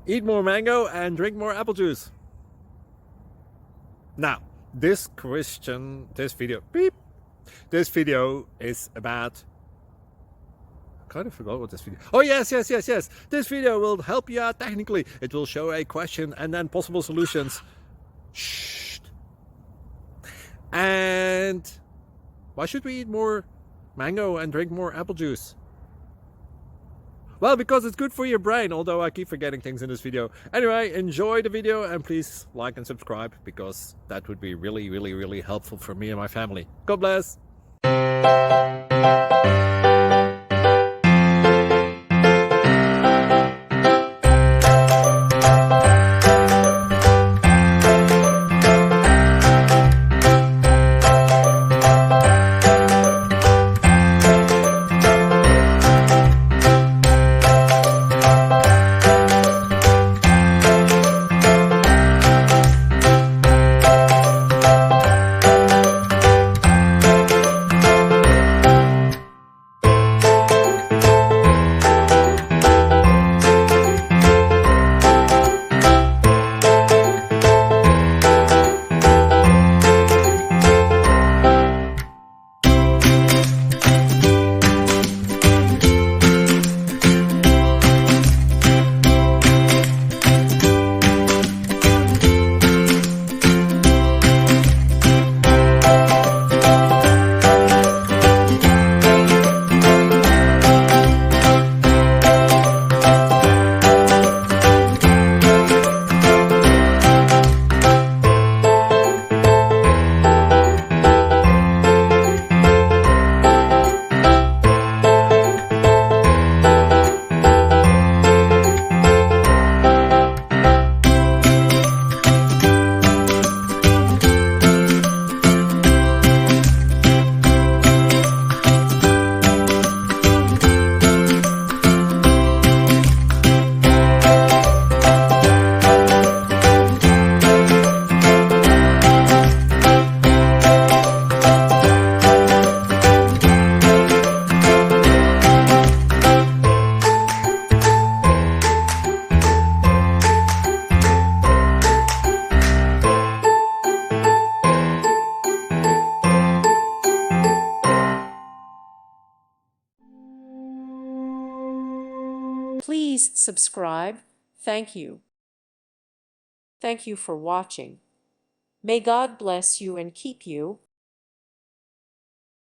Eat more mango and drink more apple juice. Now, this video is about, I kind of forgot what this video. Oh, yes. This video will help you out technically. It will show a question and then possible solutions. Shh. And why should we eat more mango and drink more apple juice? Well, because it's good for your brain, although I keep forgetting things in this video. Anyway, enjoy the video and please like and subscribe, because that would be really helpful for me and my family. God bless. Please subscribe. Thank you. Thank you for watching. May God bless you and keep you.